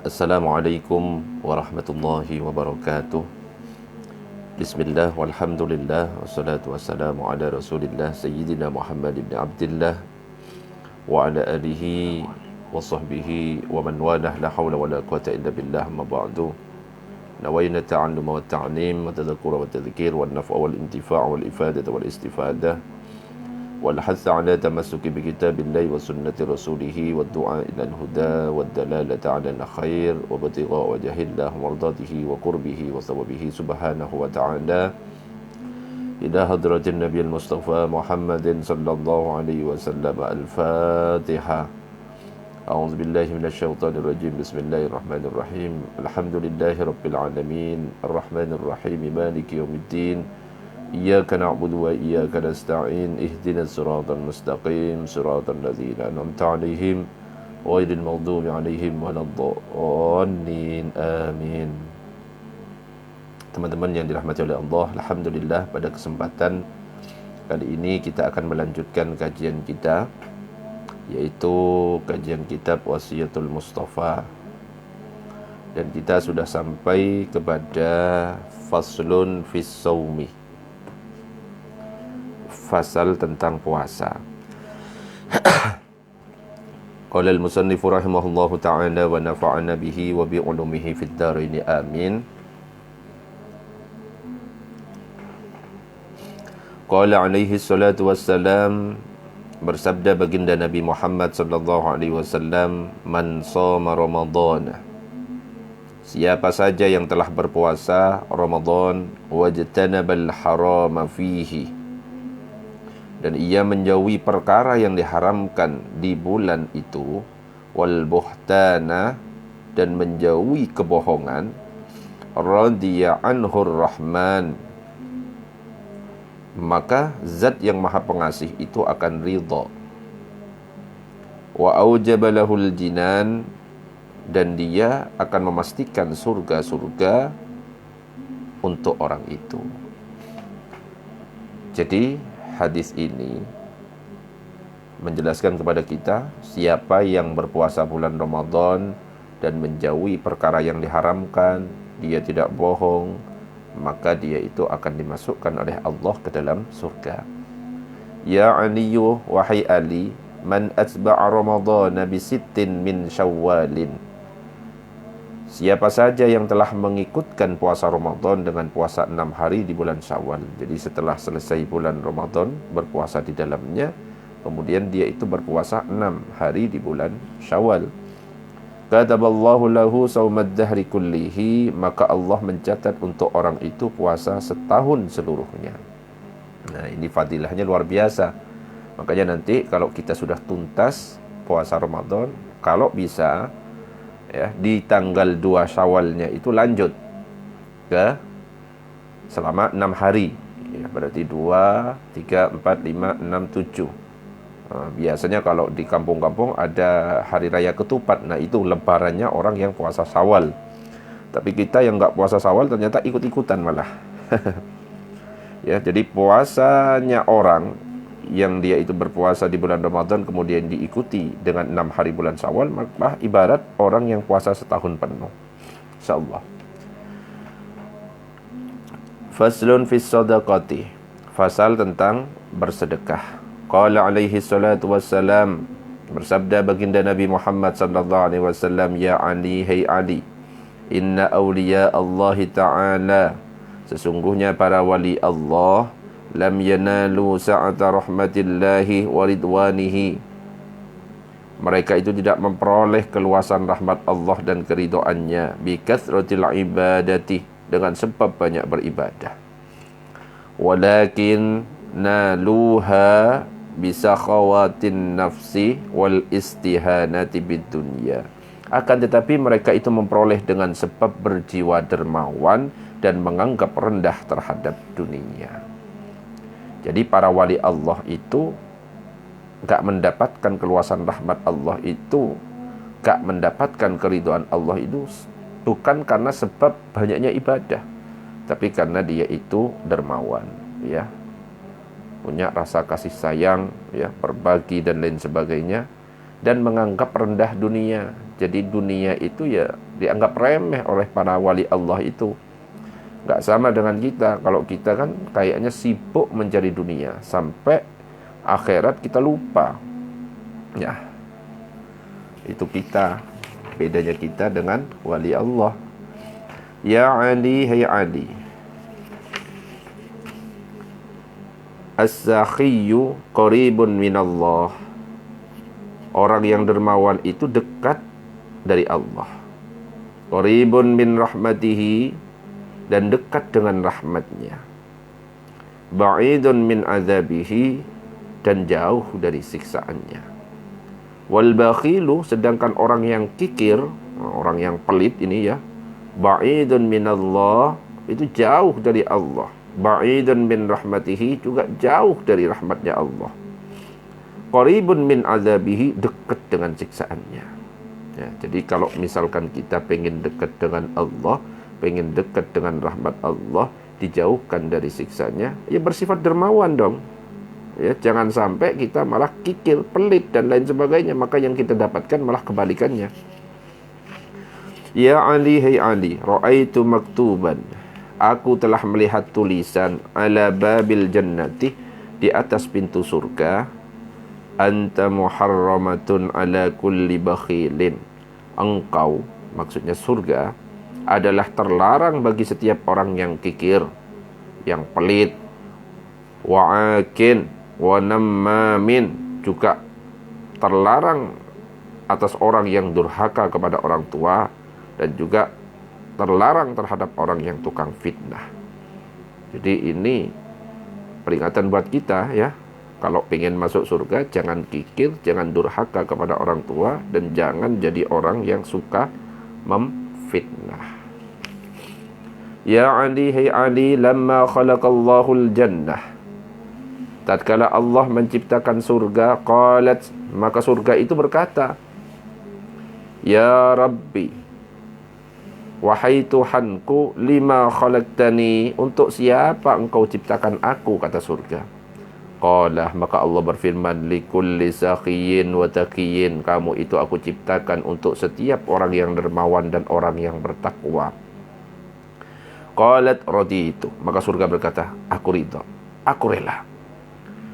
Assalamualaikum warahmatullahi wabarakatuh. Bismillah walhamdulillah wassalatu wassalamu ala rasulillah Sayyidina Muhammad ibn Abdillah wa ala alihi wa sahbihi wa man walah, la hawla wa la quwata illa billah, amma ba'du. Nawayna ta'alluma wa ta'lim wa tadhakura wa tadhkir wa naf'a wal intifa' wal ifadata wal istifadah wal hatha ala tamassuki bi kitabillahi wa sunnati rasulihi wa du'a ila al-huda wa dalalata ala al-khair wa batigha wajhillah mardatihi wa qurbihi wa thawabihi subhanahu wa ta'ala ila hadratin nabiyil mustafa Muhammadin sallallahu alaihi wasallam. Al-Fatihah. A'udzu billahi minasy syaithanir rajim. Bismillahirrahmanirrahim. Alhamdulillahi rabbil alamin, arrahmanir rahim, maliki yaumiddin. Iyyaka na'budu wa iyyaka nasta'in. Ihdinas siratal mustaqim, siratal ladzina an'amta 'alaihim ghairil maghdubi 'alaihim waladdallin. Amin. Teman-teman yang dirahmati oleh Allah, alhamdulillah pada kesempatan kali ini kita akan melanjutkan kajian kita, yaitu kajian kitab Wasiyatul Mustafa. Dan kita sudah sampai kepada faslun fis shaumi, fasal tentang puasa. Qala al-musannif rahimahullahu ta'ala wa nafa'ana bihi wa bi ulumihi fid dharain amin. Qala alaihi salatu wassalam, bersabda baginda Nabi Muhammad sallallahu alaihi wasallam, man shoma ramadhana, siapa saja yang telah berpuasa Ramadan, wajtanabal harama fihi, dan ia menjauhi perkara yang diharamkan di bulan itu, wal buhtana, dan menjauhi kebohongan, radiya anhur rahman, maka zat yang maha pengasih itu akan ridha. Wa aujaba lahul jinan, dan dia akan memastikan surga-surga untuk orang itu. Jadi hadis ini menjelaskan kepada kita, siapa yang berpuasa bulan Ramadan dan menjauhi perkara yang diharamkan, dia tidak bohong, maka dia itu akan dimasukkan oleh Allah ke dalam surga. Ya Aliyu, wahai Ali, man atba'a Ramadana bisittin min syawalin, siapa saja yang telah mengikutkan puasa Ramadan dengan puasa 6 hari di bulan Syawal. Jadi setelah selesai bulan Ramadan, berpuasa di dalamnya, kemudian dia itu berpuasa 6 hari di bulan Syawal. Kataballahu lahu saumad dahri kullihi, maka Allah mencatat untuk orang itu puasa setahun seluruhnya. Nah, ini fadilahnya luar biasa. Makanya nanti kalau kita sudah tuntas puasa Ramadan, kalau bisa ya, di tanggal 2 Syawalnya itu lanjut ke selama 6 hari ya, berarti 2, 3, 4, 5, 6, 7. Biasanya kalau di kampung-kampung ada hari raya ketupat, nah itu lebarannya orang yang puasa Syawal. Tapi kita yang nggak puasa Syawal ternyata ikut-ikutan malah. Ya, jadi puasanya orang yang dia itu berpuasa di bulan Ramadan kemudian diikuti dengan 6 hari bulan Syawal, maka ibarat orang yang puasa setahun penuh, insyaallah. Faslun fis shadaqati, fasal tentang bersedekah. Qala alaihi salatu wassalam, bersabda baginda Nabi Muhammad sallallahu alaihi wasallam, ya Ali, hai Ali, inna awliya Allah ta'ala, sesungguhnya para wali Allah, lam yanalu sa'ata rahmatillahi wa ridwanihi, mereka itu tidak memperoleh keluasan rahmat Allah dan keridhaannya, bi kathratil ibadati, dengan sebab banyak beribadah, walakin naluha bisa khawatin nafsi wal istihanati bid dunya, akan tetapi mereka itu memperoleh dengan sebab berjiwa dermawan dan menganggap rendah terhadap dunia. Jadi para wali Allah itu gak mendapatkan keluasan rahmat Allah itu, gak mendapatkan keridhaan Allah itu bukan karena sebab banyaknya ibadah, tapi karena dia itu dermawan, ya, punya rasa kasih sayang, ya, berbagi dan lain sebagainya. dan menganggap rendah dunia. Jadi dunia itu ya dianggap remeh oleh para wali Allah itu. Nggak sama dengan kita. Kalau kita kan kayaknya sibuk mencari dunia sampai akhirat kita lupa. Ya, itu kita. Bedanya kita dengan wali Allah. Ya Ali, hai Ali. As-sakhiyyu qaribun minallah. Orang yang dermawan itu dekat dari Allah. Qaribun min rahmatihi, dan dekat dengan rahmatnya. Ba'idun min azabihi, dan jauh dari siksaannya. Wal bakhilu, sedangkan orang yang kikir, orang yang pelit ini ya, ba'idun minallah, itu jauh dari Allah. Ba'idun min rahmatihi, juga jauh dari rahmatnya Allah. Qaribun min azabihi, dekat dengan siksaannya. Ya, jadi kalau misalkan kita pengen dekat dengan Allah, pengen dekat dengan rahmat Allah, dijauhkan dari siksanya, ya bersifat dermawan dong. Ya, jangan sampai kita malah kikir, pelit dan lain sebagainya, maka yang kita dapatkan malah kebalikannya. Ya Ali, hai Ali, ra'aitu maktuban, aku telah melihat tulisan ala babil jannati, di atas pintu surga, anta muharramatun ala kulli bakhilin, engkau, maksudnya surga, adalah terlarang bagi setiap orang yang kikir, yang pelit, wa'akin, wa nammamin, juga terlarang atas orang yang durhaka kepada orang tua, dan juga terlarang terhadap orang yang tukang fitnah. Jadi ini peringatan buat kita ya. Kalau pengen masuk surga, jangan kikir, jangan durhaka kepada orang tua, dan jangan jadi orang yang suka memfitnah. Ya Ali, hai Ali, lamma khalaqallahul jannah, tatkala Allah menciptakan surga, qalat, maka surga itu berkata, ya Rabbi, wahai Tuhanku, lima khalaqtani, untuk siapa engkau ciptakan aku, kata surga. Qala, maka Allah berfirman, likulli sakhiyin wa taqiyin, kamu itu aku ciptakan untuk setiap orang yang dermawan dan orang yang bertakwa. Qalat raditu, maka surga berkata, aku ridha, aku rela.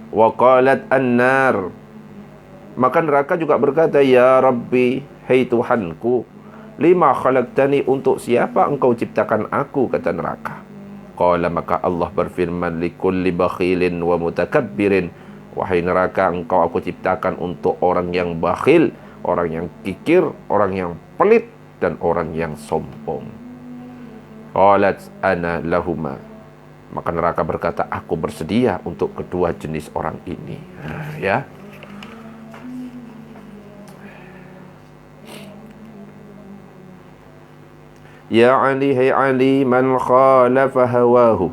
Wa qalat an-nar, maka neraka juga berkata, ya Rabbi, hai Tuhanku, lima khalaqtani, untuk siapa engkau ciptakan aku, kata neraka. Qala, maka Allah berfirman, likulli bakhilin wa mutakabbirin, wahai neraka, engkau aku ciptakan untuk orang yang bakhil, orang yang kikir, orang yang pelit, dan orang yang sombong. Qalat ana lahuma, maka neraka berkata, aku bersedia untuk kedua jenis orang ini. Ya. Ya Ali, hai Ali, man khalafa hawahu,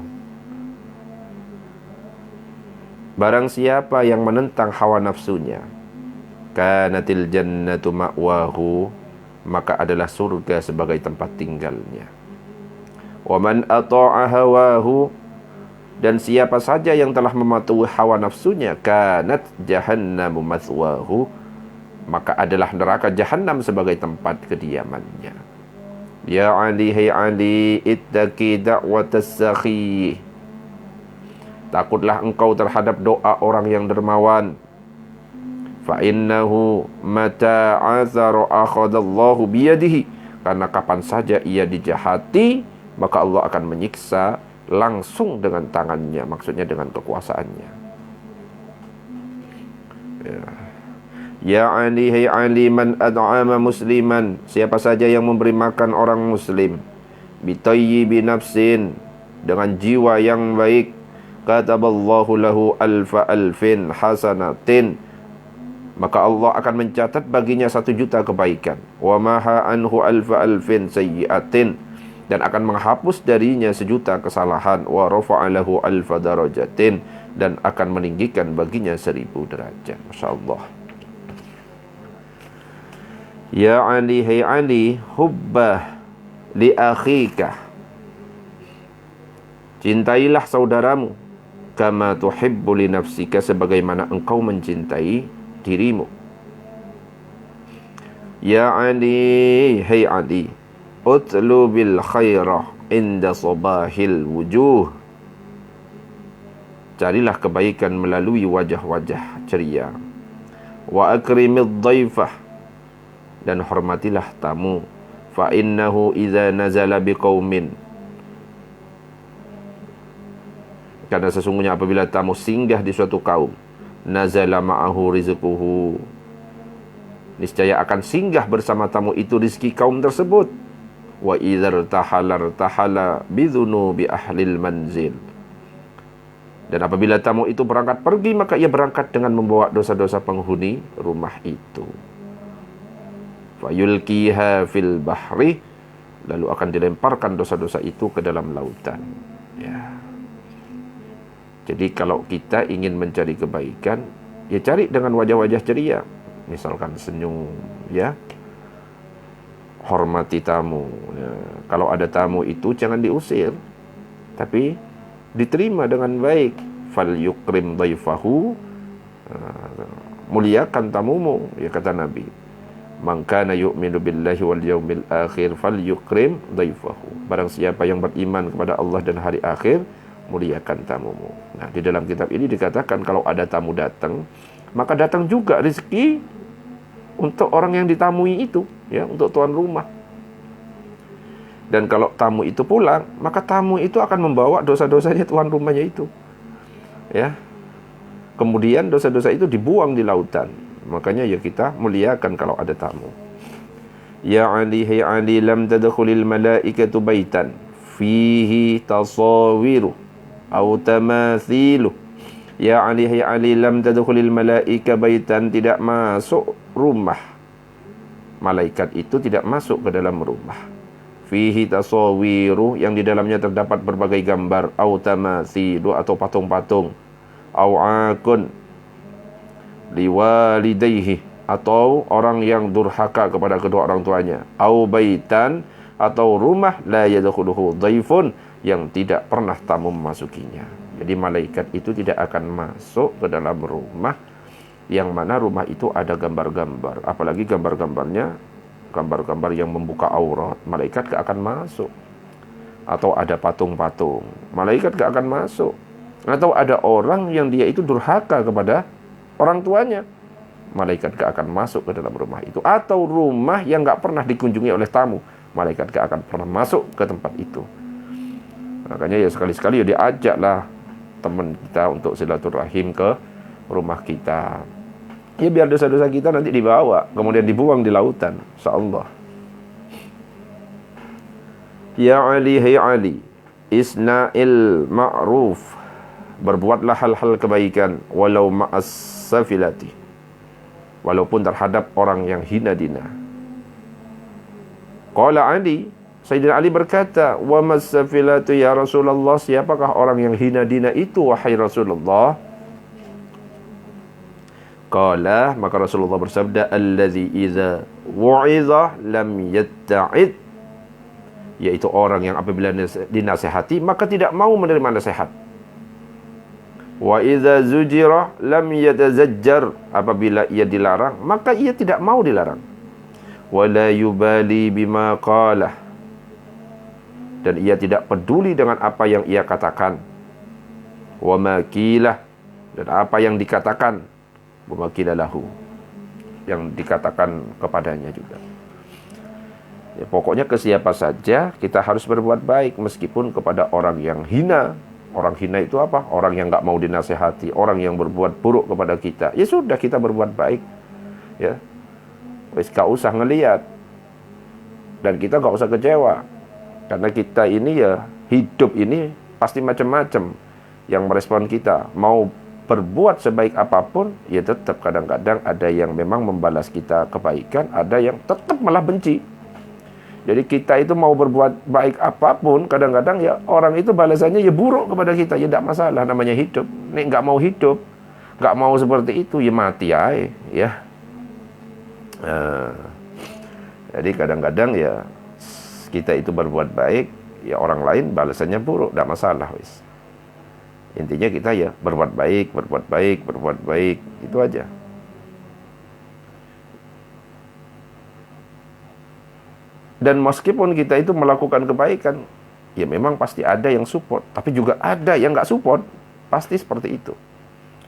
barang siapa yang menentang hawa nafsunya, kanatil jannatu ma'wahu, maka adalah surga sebagai tempat tinggalnya. Wa man ata'a hawahu, dan siapa saja yang telah mematuhi hawa nafsunya, kanat jahannamu mathwahu, maka adalah neraka jahanam sebagai tempat kediamannya. Ya Ali, hai Ali, ittaqi da'watas sakhi, takutlah engkau terhadap doa orang yang dermawan. Fa innahu mata azara akhadallahu biyadihi, karena kapan saja ia dijahati, maka Allah akan menyiksa langsung dengan tangannya, maksudnya dengan kekuasaannya. Ya Ali, hai Ali, man ad'ama musliman, siapa saja yang memberi makan orang muslim, bitayyibi nafsin, dengan jiwa yang baik, kataballahu lahu alfa alfin hasanatin, maka Allah akan mencatat baginya 1.000.000 kebaikan. Wa maha anhu alfa alfin sayyi'atin, dan akan menghapus darinya 1.000.000 kesalahan. Wa rafa'alahu alfa darajatin, dan akan meninggikan baginya 1.000 derajat. Masya Allah. Ya Ali, hai Ali, hubbah li akhika, cintailah saudaramu, kama tuhibbu li nafsika, sebagaimana engkau mencintai dirimu. Ya Ali, hai Ali, utlu bil khairah inda sabahil wujuh. Carilah kebaikan melalui wajah-wajah ceria. Wa akrimid dhaifah, dan hormatilah tamu. Fa innahu idza nazala biqaumin, karena sesungguhnya apabila tamu singgah di suatu kaum, nazala ma'ahu rizquhu, niscaya akan singgah bersama tamu itu rizki kaum tersebut. Wa idzar tahala bidzunubi ahlil manzil, dan apabila tamu itu berangkat pergi, maka ia berangkat dengan membawa dosa-dosa penghuni rumah itu. Fayulqiha fil bahri, lalu akan dilemparkan dosa-dosa itu ke dalam lautan. Ya. Jadi kalau kita ingin mencari kebaikan, ya cari dengan wajah-wajah ceria. Misalkan senyum, ya. Hormati tamu. Ya. Kalau ada tamu itu jangan diusir, tapi diterima dengan baik. Fal yukrim dhaifahu, muliakan tamumu, ya kata Nabi. Man kana yu'minu billahi wal yaumil akhir falyukrim dhaifahu. Barang siapa yang beriman kepada Allah dan hari akhir, muliakan tamumu. Nah, di dalam kitab ini dikatakan kalau ada tamu datang, maka datang juga rezeki untuk orang yang ditamui itu, ya, untuk tuan rumah. Dan kalau tamu itu pulang, maka tamu itu akan membawa dosa-dosanya tuan rumahnya itu. Ya. Kemudian dosa-dosa itu dibuang di lautan. Makanya ya kita muliakan kalau ada tamu. Ya Ali, hai Ali, lam tadkhulil malaikatu baitan fihi tasawiru au tamathilu. Ya Ali, hai Ali, lam tadkhulil malaika baitan, tidak masuk rumah. Malaikat itu tidak masuk ke dalam rumah. Fihi tasawiru, yang di dalamnya terdapat berbagai gambar, au tamathilu, atau patung-patung, au akun liwalidayhi, atau orang yang durhaka kepada kedua orang tuanya, au baitan, atau rumah la yadkhuluhu dhaifun, yang tidak pernah tamu memasukinya. Jadi malaikat itu tidak akan masuk ke dalam rumah yang mana rumah itu ada gambar-gambar, apalagi gambar-gambarnya gambar-gambar yang membuka aurat, malaikat gak akan masuk. Atau ada patung-patung, malaikat gak akan masuk. Atau ada orang yang dia itu durhaka kepada orang tuanya, malaikat gak akan masuk ke dalam rumah itu. Atau rumah yang gak pernah dikunjungi oleh tamu, malaikat gak akan pernah masuk ke tempat itu. Makanya ya sekali-sekali ya diajaklah teman kita untuk silaturahim ke rumah kita. Ya biar dosa-dosa kita nanti dibawa, kemudian dibuang di lautan, insyaallah. Ya Ali, hai Ali, isna'il ma'ruf, berbuatlah hal-hal kebaikan, walau ma'as safilati, walaupun terhadap orang yang hina dina. Qala Ali, Sayyidina Ali berkata, wa mas-safilatu ya Rasulullah, siapakah orang yang hina dina itu wahai Rasulullah? Qala, maka Rasulullah bersabda, allazi idza wu'idha lam yatta'id, yaitu orang yang apabila dinasihati maka tidak mau menerima nasihat. Wa idza zujira lam yatazajjar, apabila ia dilarang maka ia tidak mau dilarang. Wa la yubali bima qala, dan ia tidak peduli dengan apa yang ia katakan. Wa ma qila, dan apa yang dikatakan. Wa ma qila lahu, yang dikatakan kepadanya juga. Ya, pokoknya ke siapa saja kita harus berbuat baik, meskipun kepada orang yang hina. Orang hina itu apa? Orang yang nggak mau dinasehati, orang yang berbuat buruk kepada kita. Ya sudah, kita berbuat baik. Ya, wis gak usah ngelihat, dan kita gak usah kecewa, karena kita ini ya hidup ini pasti macam-macam yang merespon kita. Mau berbuat sebaik apapun, ya tetap kadang-kadang ada yang memang membalas kita kebaikan, ada yang tetap malah benci. Jadi kita itu mau berbuat baik apapun, kadang-kadang ya orang itu balasannya ya buruk kepada kita. Ya tidak masalah, namanya hidup. Nek nggak mau hidup, nggak mau seperti itu, ya mati aja, ya. Jadi kadang-kadang ya kita itu berbuat baik, ya orang lain balasannya buruk, tidak masalah, wis. Intinya kita ya berbuat baik, berbuat baik, berbuat baik, itu aja. Dan meskipun kita itu melakukan kebaikan, ya memang pasti ada yang support, tapi juga ada yang nggak support. Pasti seperti itu.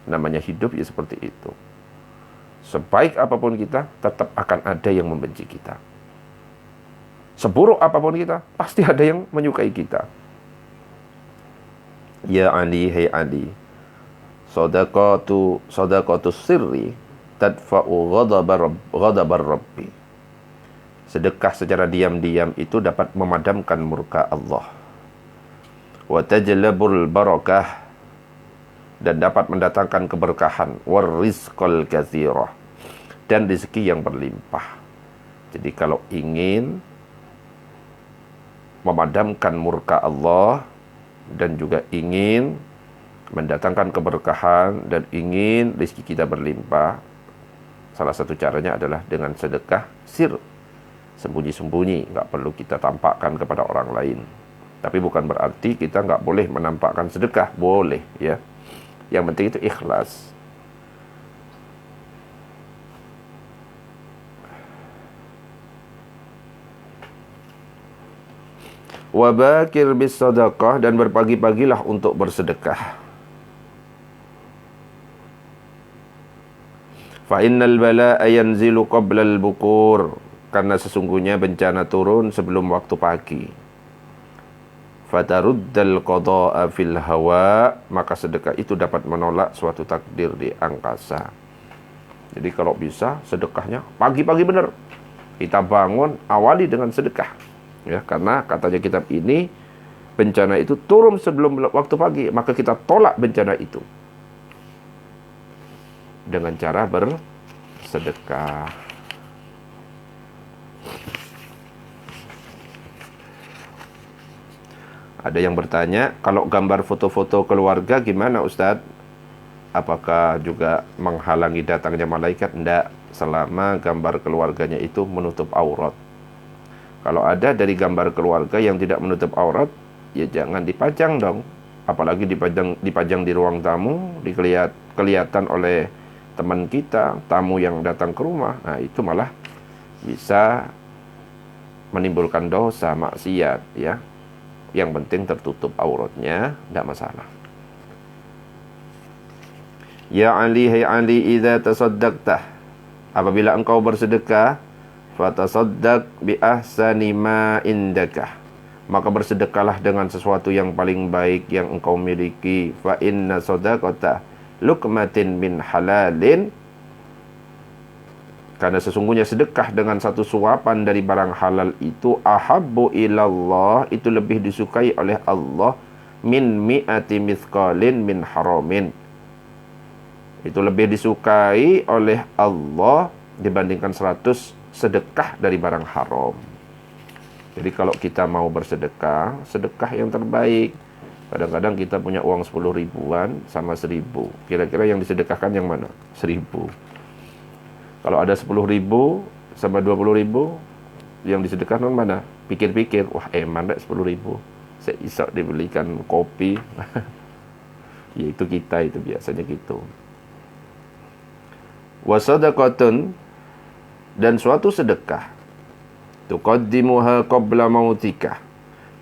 Namanya hidup ya seperti itu. Sebaik apapun kita, tetap akan ada yang membenci kita. Seburuk apapun kita, pasti ada yang menyukai kita. Ya Ali, hai Ali, sadaqatu sirri tadfa'u ghadabar rabbi. Sedekah secara diam-diam itu dapat memadamkan murka Allah. Wa tajlabul barakah, dan dapat mendatangkan keberkahan. War rizqal katsirah, dan rezeki yang berlimpah. Jadi kalau ingin memadamkan murka Allah dan juga ingin mendatangkan keberkahan dan ingin rezeki kita berlimpah, salah satu caranya adalah dengan sedekah sir, sembunyi-sembunyi, nggak perlu kita tampakkan kepada orang lain. Tapi bukan berarti kita nggak boleh menampakkan sedekah, boleh ya. Yang penting itu ikhlas. Wabakir bis sadaqah, dan berpagi-pagilah untuk bersedekah. Fa innal balaa yanzilu qabla al-bukur, karena sesungguhnya bencana turun sebelum waktu pagi. Fataruddal qada'a fil hawa, maka sedekah itu dapat menolak suatu takdir di angkasa. Jadi kalau bisa sedekahnya pagi-pagi benar. Kita bangun, awali dengan sedekah. Ya, karena katanya kitab ini bencana itu turun sebelum waktu pagi, maka kita tolak bencana itu dengan cara bersedekah. Ada yang bertanya, kalau gambar foto-foto keluarga gimana Ustadz? Apakah juga menghalangi datangnya malaikat? Tidak, selama gambar keluarganya itu menutup aurat. Kalau ada dari gambar keluarga yang tidak menutup aurat, ya jangan dipajang dong. Apalagi dipajang di ruang tamu, kelihatan oleh teman kita, tamu yang datang ke rumah. Nah, itu malah bisa menimbulkan dosa, maksiat ya. Yang penting tertutup auratnya, tidak masalah. Ya Ali, hai Ali, idza tasaddaqta, apabila engkau bersedekah, fatasaddaq bi ahsani ma indaka, maka bersedekahlah dengan sesuatu yang paling baik yang engkau miliki. Fa inna sadaqata luqmatin min halalin, karena sesungguhnya sedekah dengan satu suapan dari barang halal itu ahabbu ilallah, itu lebih disukai oleh Allah, min mi'ati mithqalin min haramin, itu lebih disukai oleh Allah dibandingkan 100 sedekah dari barang haram. Jadi kalau kita mau bersedekah, sedekah yang terbaik. Kadang-kadang kita punya uang 10 ribuan sama 1000. Kira-kira yang disedekahkan yang mana? 1000. Kalau ada 10 ribu sama 20 ribu, yang disedekahkan mana? Pikir-pikir, wah eman deh 10 ribu. Saya bisa dibelikan kopi. Ya itu kita, itu biasanya gitu. Wasadaqatun, dan suatu sedekah, tuqaddimuha qabla mautika,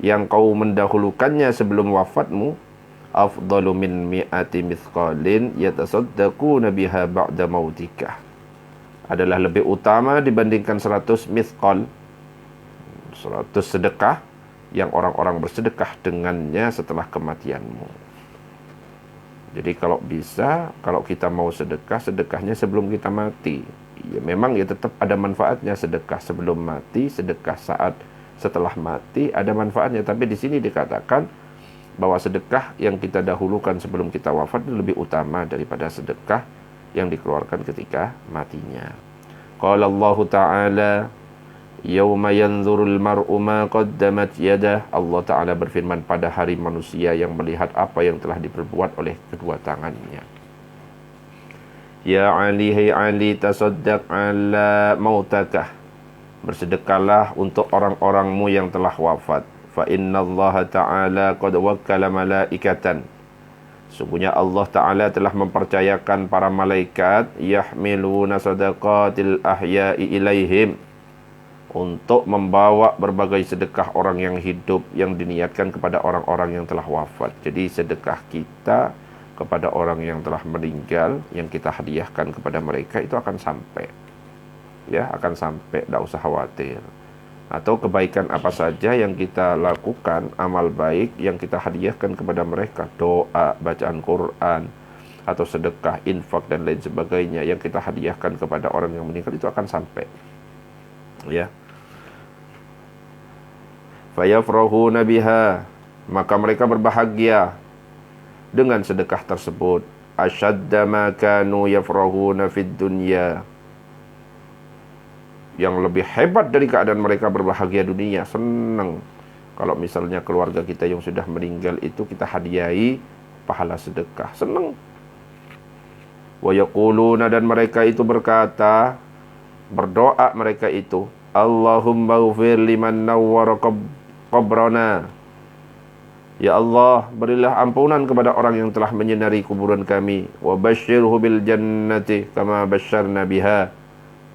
yang kau mendahulukannya sebelum wafatmu, afdalu min mi'ati mithqalin yatasaddaquna biha ba'da mautika, adalah lebih utama dibandingkan 100 mithqal, 100 sedekah yang orang-orang bersedekah dengannya setelah kematianmu. Jadi kalau bisa, kalau kita mau sedekah, sedekahnya sebelum kita mati. Ya memang ya tetap ada manfaatnya sedekah sebelum mati, sedekah saat setelah mati ada manfaatnya. Tapi di sini dikatakan bahwa sedekah yang kita dahulukan sebelum kita wafat lebih utama daripada sedekah yang dikeluarkan ketika matinya. Qala Allah Ta'ala, yauma yanzurul mar'u ma qaddamat yadah. Allah Ta'ala berfirman, pada hari manusia yang melihat apa yang telah diperbuat oleh kedua tangannya. Ya Ali, hai Ali, tasaddaq ala mautakah, bersedekahlah untuk orang-orangmu yang telah wafat. Fa inna Allah Ta'ala qad wakkala malaikatan, sungguhnya Allah Ta'ala telah mempercayakan para malaikat, yahmiluna sadaqatil ahya'i ilaihim, untuk membawa berbagai sedekah orang yang hidup yang diniatkan kepada orang-orang yang telah wafat. Jadi sedekah kita kepada orang yang telah meninggal yang kita hadiahkan kepada mereka itu akan sampai. Ya, akan sampai, tidak usah khawatir. Atau kebaikan apa saja yang kita lakukan, amal baik yang kita hadiahkan kepada mereka, doa, bacaan Quran, atau sedekah, infak dan lain sebagainya yang kita hadiahkan kepada orang yang meninggal itu akan sampai. Ya. Fayafrahuna biha, maka mereka berbahagia dengan sedekah tersebut. Asyadda ma kanu yafrahuna fid dunya, yang lebih hebat dari keadaan mereka berbahagia dunia, senang kalau misalnya keluarga kita yang sudah meninggal itu kita hadiahi pahala sedekah, senang. Wa yaquluna, dan mereka itu berkata, berdoa mereka itu, Allahumma ghfir liman nawwara qabrana, ya Allah, berilah ampunan kepada orang yang telah menyinari kuburan kami, wa basyirhu bil jannati kama basyarna biha,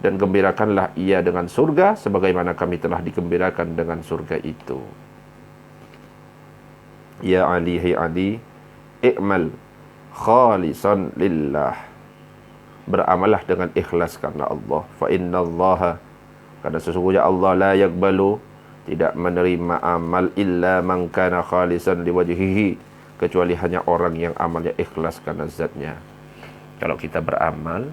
dan gembirakanlah ia dengan surga sebagaimana kami telah digembirakan dengan surga itu. Ya Ali, hai Ali, i'mal khalisan lillah, beramallah dengan ikhlas karena Allah. Fa innallaha, karena sesungguhnya Allah la yaqbalu, tidak menerima amal illa man kana khalisan liwajhihi, kecuali hanya orang yang amalnya ikhlas karena zatnya. Kalau kita beramal,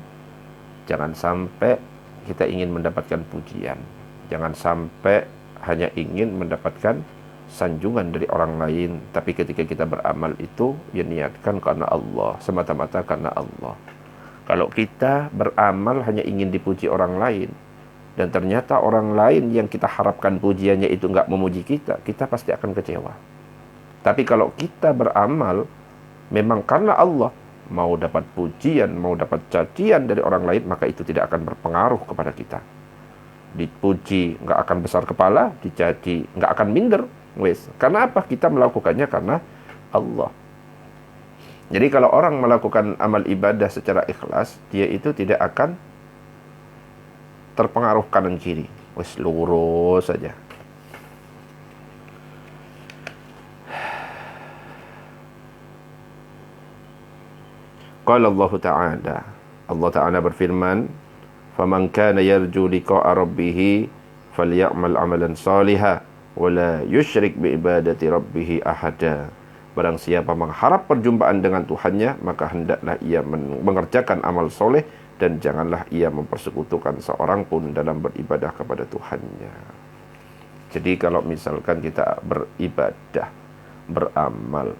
jangan sampai kita ingin mendapatkan pujian, jangan sampai hanya ingin mendapatkan sanjungan dari orang lain, tapi ketika kita beramal itu ya niatkan karena Allah, semata-mata karena Allah. Kalau kita beramal hanya ingin dipuji orang lain, dan ternyata orang lain yang kita harapkan pujiannya itu enggak memuji kita, kita pasti akan kecewa. Tapi kalau kita beramal memang karena Allah, mau dapat pujian, mau dapat cacian dari orang lain, maka itu tidak akan berpengaruh kepada kita. Dipuji nggak akan besar kepala, dicaci nggak akan minder. Wes, karena apa? Kita melakukannya karena Allah. Jadi kalau orang melakukan amal ibadah secara ikhlas, dia itu tidak akan terpengaruh kanan kiri. Wes, lurus saja. Qala Allah Ta'ala, Allah Ta'ala berfirman, "Faman kana yarju liqa'a rabbih falyamal 'amalan shalihan wa la yusyrik bi ibadati rabbih ahada." Barang siapa mengharap perjumpaan dengan Tuhannya, maka hendaklah ia mengerjakan amal soleh dan janganlah ia mempersekutukan seorang pun dalam beribadah kepada Tuhannya. Jadi kalau misalkan kita beribadah, beramal,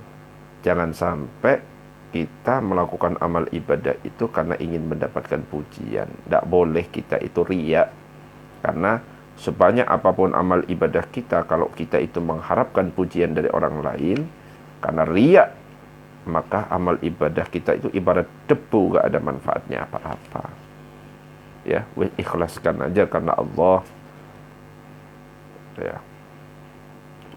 jangan sampai kita melakukan amal ibadah itu karena ingin mendapatkan pujian. Tidak boleh kita itu riya. Karena sebanyak apapun amal ibadah kita, kalau kita itu mengharapkan pujian dari orang lain, karena riya, maka amal ibadah kita itu ibarat debu, gak ada manfaatnya apa-apa. Ya, ikhlaskan aja karena Allah. Ya.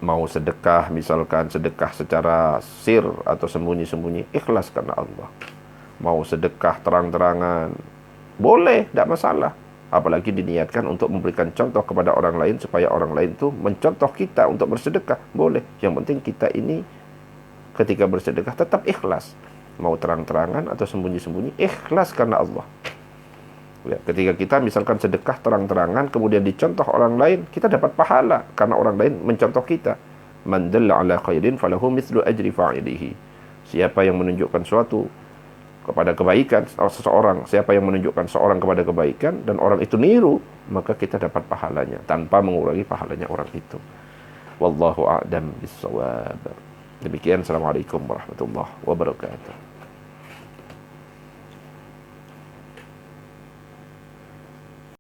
Mau sedekah, misalkan sedekah secara sir atau sembunyi-sembunyi, ikhlas karena Allah. Mau sedekah terang-terangan, boleh, tidak masalah. Apalagi diniatkan untuk memberikan contoh kepada orang lain, supaya orang lain itu mencontoh kita untuk bersedekah, boleh. Yang penting kita ini ketika bersedekah tetap ikhlas. Mau terang-terangan atau sembunyi-sembunyi, ikhlas karena Allah. Ya, ketika kita misalkan sedekah terang-terangan kemudian dicontoh orang lain, kita dapat pahala karena orang lain mencontoh kita. Man dalla ala khairin falahu mithlu ajri fa'ilihi. Siapa yang menunjukkan suatu kepada kebaikan seseorang, siapa yang menunjukkan seorang kepada kebaikan dan orang itu niru, maka kita dapat pahalanya tanpa mengurangi pahalanya orang itu. Wallahu a'lam bissawab. Demikian, assalamualaikum warahmatullahi wabarakatuh.